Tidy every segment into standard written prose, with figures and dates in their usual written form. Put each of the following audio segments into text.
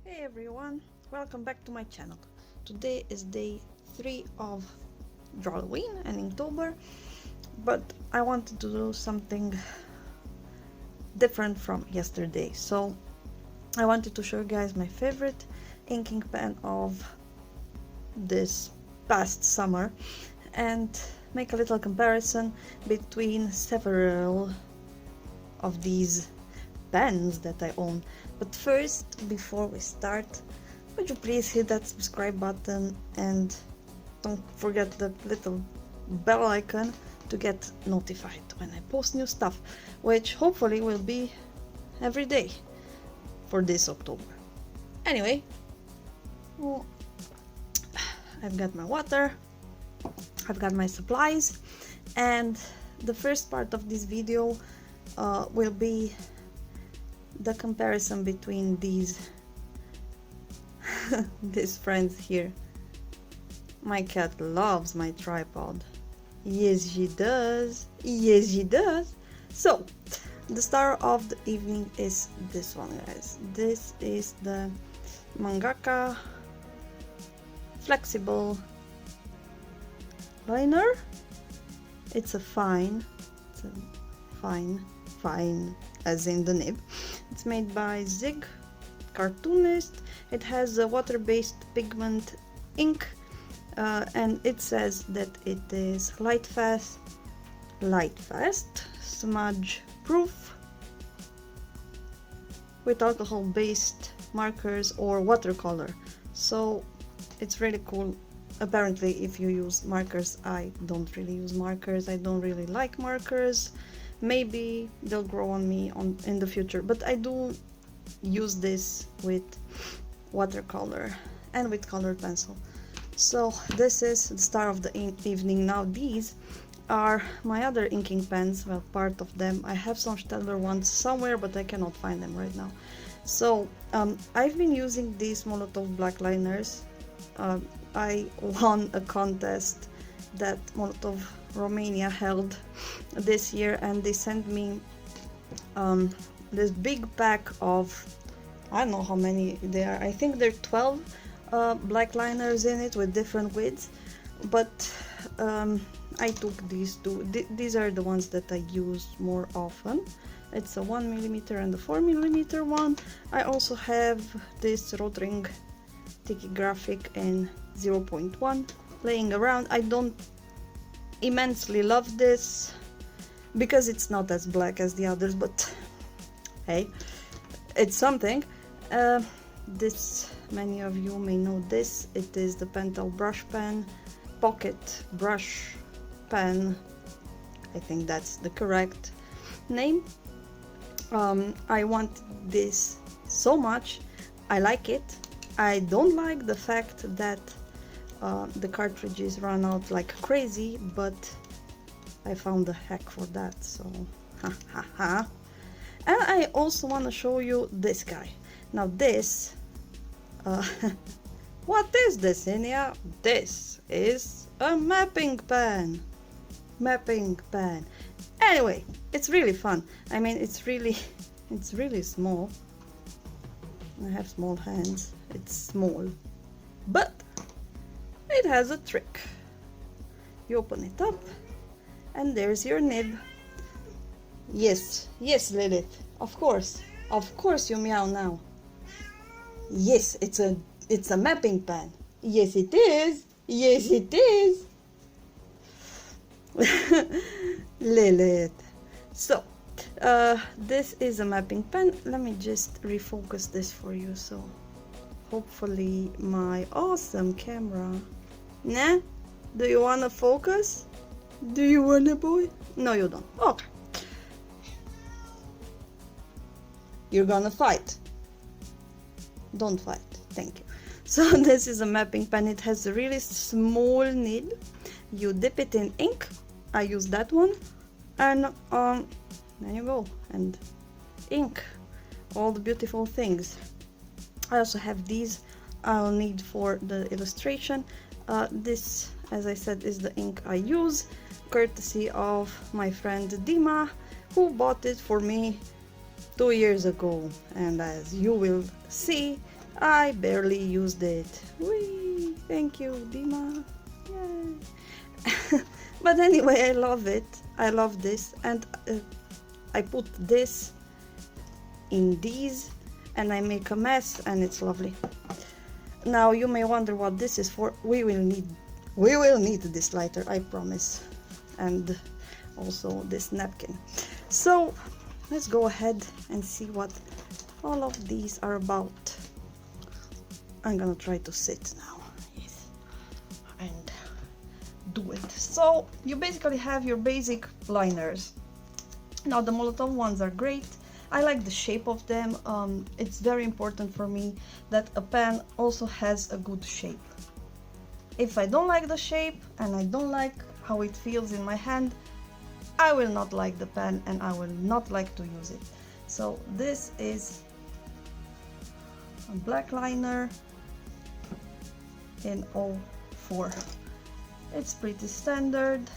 Hey everyone, welcome back to my channel. Today is day 3 of DRAWLLOWEEN and Inktober, but I wanted to do something different from yesterday. So I wanted to show you guys my favorite inking pen of this past summer and make a little comparison between several of these pens that I own. But first, before we start, would you please hit that subscribe button and don't forget the little bell icon to get notified when I post new stuff, which hopefully will be every day for this October. Anyway, I've got my water, I've got my supplies, and the first part of this video will be the comparison between these these friends here. My cat loves my tripod. Yes, she does. Yes, she does. So, the star of the evening is this one, guys. This is the Mangaka flexible liner. It's a fine as in the nib. It's made by ZIG Cartoonist. It has a water-based pigment ink, and it says that it is light fast, smudge proof, with alcohol-based markers or watercolor. So it's really cool. Apparently, if you use markers, I don't really use markers. I don't really like markers. Maybe they'll grow on me in the future, but I do use this with watercolor and with colored pencil. So this is the star of the evening. Now these are my other inking pens. Well, part of them. I have some Staedtler ones somewhere, but I cannot find them right now. So I've been using these MOLOTOW Blackliners. I won a contest that MOLOTOW Romania held this year, and they sent me this big pack of, I don't know how many they are. I think there are 12 black liners in it with different widths, but I took these two. These are the ones that I use more often. It's a 1mm and a 4mm one. I also have this ROTRING Graphic in 0.1 laying around. I don't immensely love this because it's not as black as the others, but hey, it's something. This, many of you may know this. It is the PENTEL Brushpen pocket brush pen. I think that's the correct name. I want this so much. I like it. I don't like the fact that the cartridges run out like crazy, but I found a hack for that, so And I also want to show you this guy. Now this, what is this, Inia? This is a mapping pen. Anyway, it's really fun. I mean, it's really small. I have small hands. It's small, but it has a trick. You open it up, and there's your nib. Yes, Lilith. Of course you meow now. Yes, it's a mapping pen. Yes, it is. Yes, it is. Lilith. So, this is a mapping pen. Let me just refocus this for you. So, hopefully my awesome camera. Nah? Do you wanna focus? Do you wanna, boy? No, you don't. Okay. You're gonna fight. Don't fight. Thank you. So this is a mapping pen. It has a really small nib. You dip it in ink. I use that one. And there you go. And ink. All the beautiful things. I also have these I'll need for the illustration. This, as I said, is the ink I use, courtesy of my friend Dima, who bought it for me 2 years ago. And as you will see, I barely used it. Whee! Thank you, Dima. Yay! But anyway, I love it. I love this, and I put this in these, and I make a mess, and it's lovely. Now you may wonder what this is for. We will need this lighter, I promise, and also this napkin. So let's go ahead and see what all of these are about. I'm gonna try to sit now, yes, and do it. So you basically have your basic liners. Now the Molotov ones are great. I like the shape of them. It's very important for me that a pen also has a good shape. If I don't like the shape and I don't like how it feels in my hand, I will not like the pen and I will not like to use it. So this is a Blackliner in 04. It's pretty standard.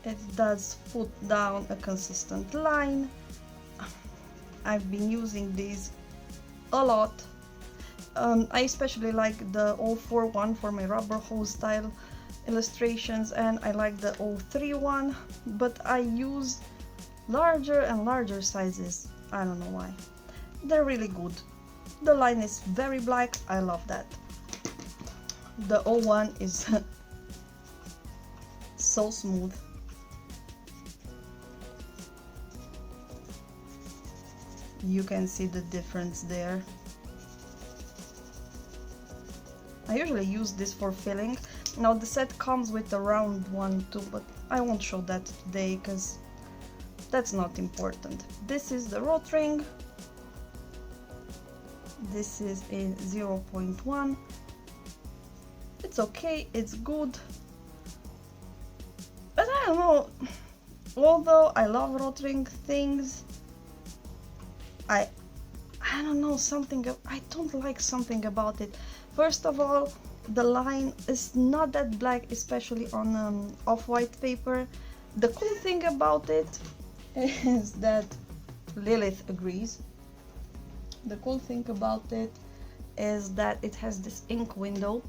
It does put down a consistent line. I've been using these a lot. I especially like the 04 one for my rubber hose style illustrations, and I like the 03 one, but I use larger and larger sizes. I don't know why. They're really good. The line is very black. I love that. The 01 is so smooth. You can see the difference there. I usually use this for filling. Now the set comes with a round one too, but I won't show that today because that's not important. This is the ROTRING. This is in 0.1. It's okay, it's good. But I don't know, although I love ROTRING things, I don't know, I don't like something about it. First of all, the line is not that black, especially on off-white paper. The cool thing about it is that Lilith agrees. The cool thing about it is that it has this ink window,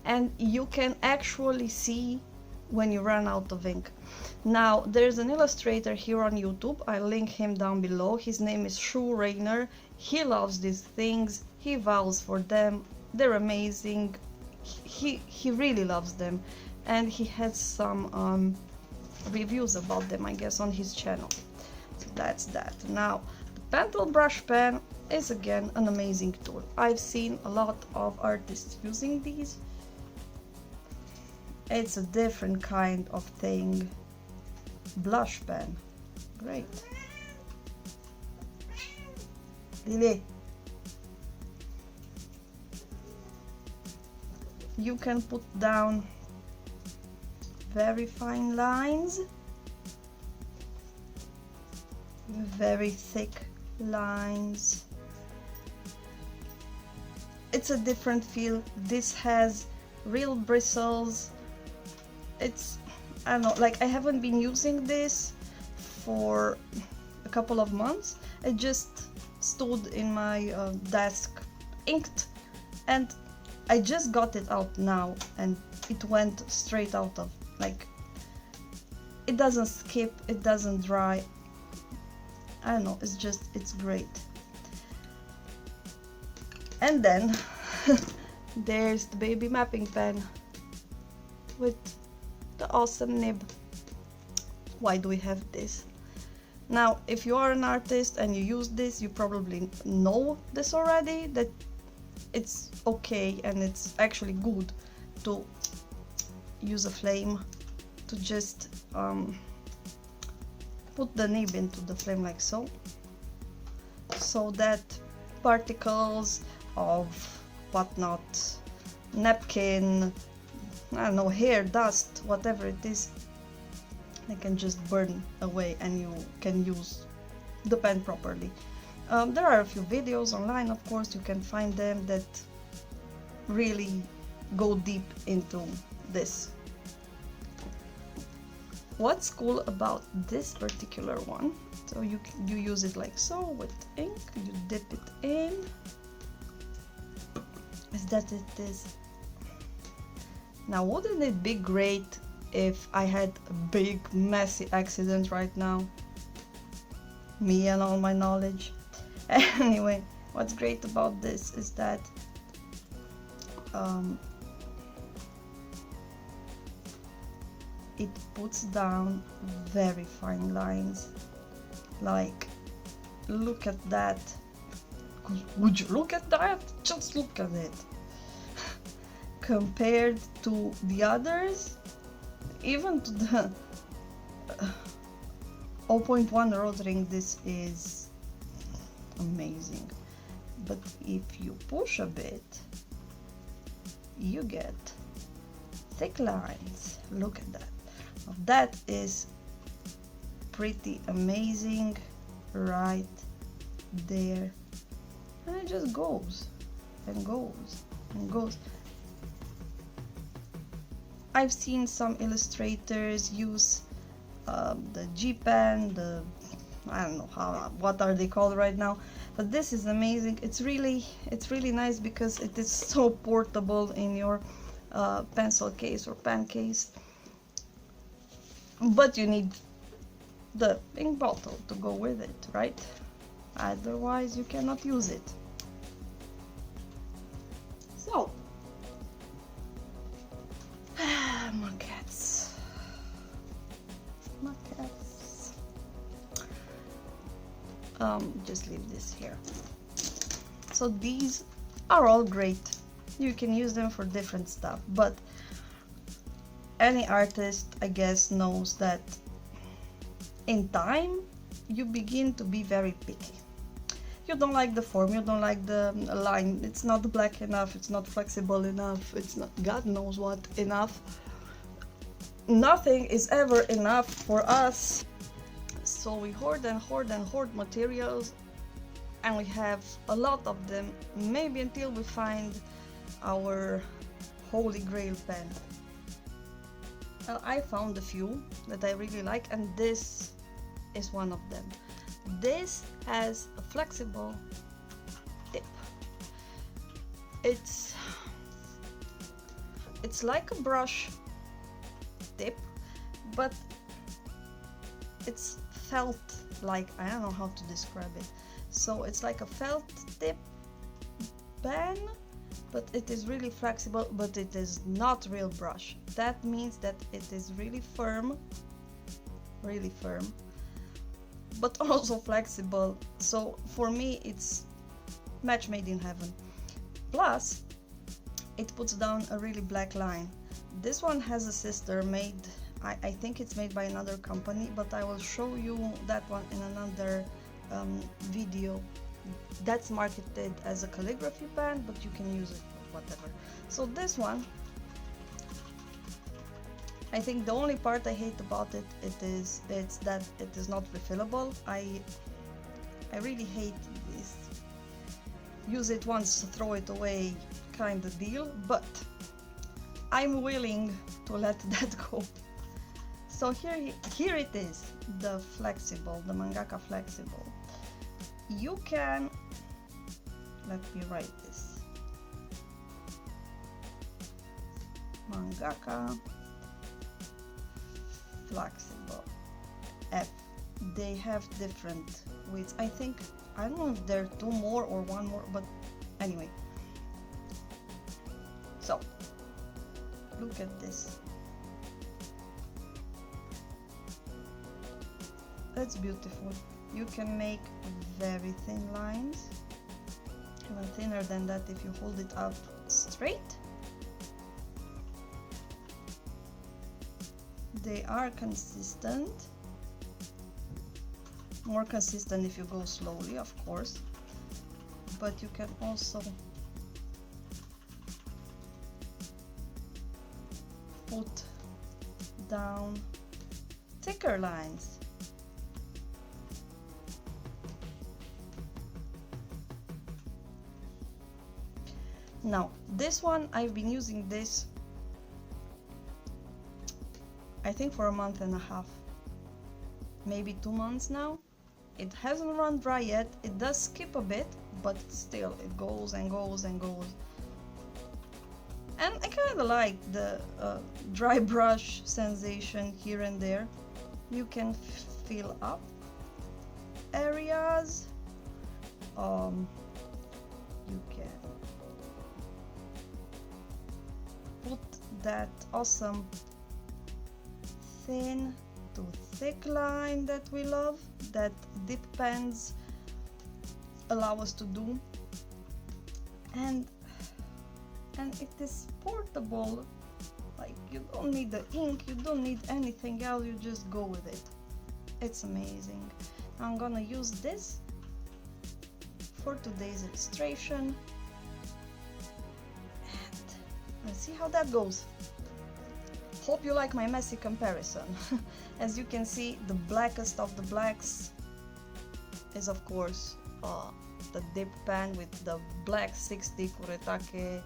and you can actually see when you run out of ink. Now there's an illustrator here on YouTube, I'll link him down below. His name is Shoo Rainer. He loves these things, he vows for them, they're amazing. He really loves them, and he has some reviews about them, I guess, on his channel. So that's that. Now the PENTEL brush pen is again an amazing tool. I've seen a lot of artists using these. It's a different kind of thing. Blush pen, great. Lily, you can put down very fine lines, very thick lines. It's a different feel. This has real bristles. It's, I don't know, like I haven't been using this for a couple of months. It just stood in my desk inked, and I just got it out now, and it went straight out of, like, it doesn't skip, it doesn't dry. I don't know, it's great. And then there's the baby mapping pen with the awesome nib. Why do we have this? Now, if you are an artist and you use this, you probably know this already, that it's okay and it's actually good to use a flame to just put the nib into the flame like so, so that particles of whatnot, napkin, I don't know, hair, dust, whatever it is, they can just burn away and you can use the pen properly. There are a few videos online, of course, you can find them that really go deep into this. What's cool about this particular one, so you use it like so with ink, you dip it in, is that it is. Now, wouldn't it be great if I had a big messy accident right now? Me and all my knowledge. Anyway, what's great about this is that it puts down very fine lines. Like, look at that. Would you look at that? Just look at it. Compared to the others, even to the 0.1 ROTRING, this is amazing. But if you push a bit, you get thick lines. Look at that. That is pretty amazing right there. And it just goes and goes and goes. I've seen some illustrators use the G pen, I don't know what are they called right now, but this is amazing. It's really nice because it is so portable in your pencil case or pen case. But you need the ink bottle to go with it, right? Otherwise you cannot use it. So, my cats. My cats. Just leave this here. So these are all great. You can use them for different stuff, but any artist, I guess, knows that in time you begin to be very picky. You don't like the form, you don't like the line, it's not black enough, it's not flexible enough, it's not God knows what enough. Nothing is ever enough for us. So we hoard and hoard and hoard materials, and we have a lot of them, maybe until we find our holy grail pen. I found a few that I really like, and this is one of them. This has a flexible tip. It's like a brush tip, but it's felt like, I don't know how to describe it. So it's like a felt tip pen, but it is really flexible, but it is not real brush. That means that it is really firm, but also flexible. So for me, it's match made in heaven. Plus, it puts down a really black line. This one has a sister made, I think it's made by another company, but I will show you that one in another video. That's marketed as a calligraphy pen, but you can use it whatever. So this one, I think the only part I hate about it, it's that it is not refillable. I really hate this use it once, throw it away kind of deal, but I'm willing to let that go. So here it is, the flexible, the Mangaka flexible. You can, let me write this, Mangaka flexible F. They have different widths. I think, I don't know if there are two more or one more, but anyway. So look at this. That's beautiful. You can make very thin lines, even thinner than that if you hold it up straight. They are consistent, more consistent if you go slowly, of course, but you can also put down thicker lines. Now, this one, I've been using this, I think for a month and a half, maybe 2 months now. It hasn't run dry yet. It does skip a bit, but still it goes and goes and goes. And I kind of like the dry brush sensation here and there. You can fill up areas. You can put that awesome thin to thick line that we love, that dip pens allow us to do. And it is portable. Like, you don't need the ink, you don't need anything else, you just go with it. It's amazing. I'm gonna use this for today's illustration, and let's see how that goes. Hope you like my messy comparison. As you can see, the blackest of the blacks is of course the dip pen with the black 60 Kuretake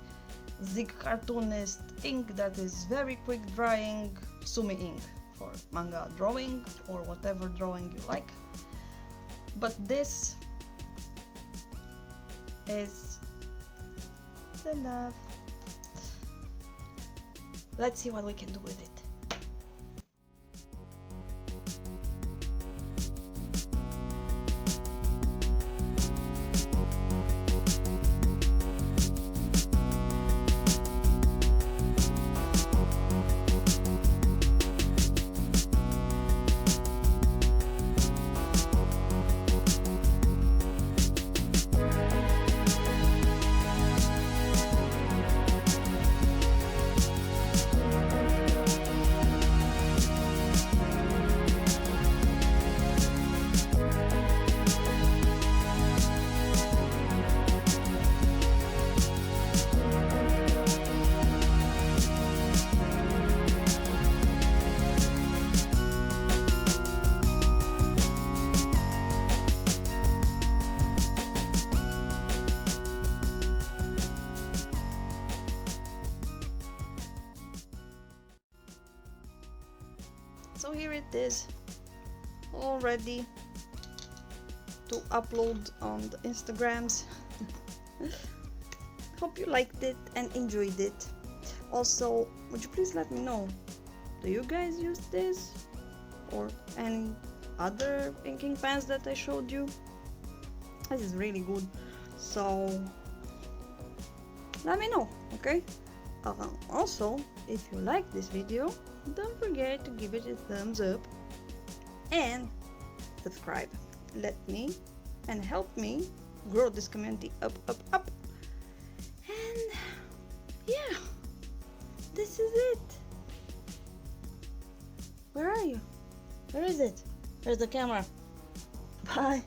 ZIG Cartoonist ink that is very quick drying, sumi ink for manga drawing or whatever drawing you like. But this is the love. Let's see what we can do with it. So here it is, all ready to upload on the Instagrams. Hope you liked it and enjoyed it. Also, would you please let me know, do you guys use this or any other inking pens that I showed you? This is really good, so let me know, okay? Also, if you like this video, don't forget to give it a thumbs up and subscribe. Let me and help me grow this community up. And yeah, this is it. Where are you? Where is it? There's the camera. Bye.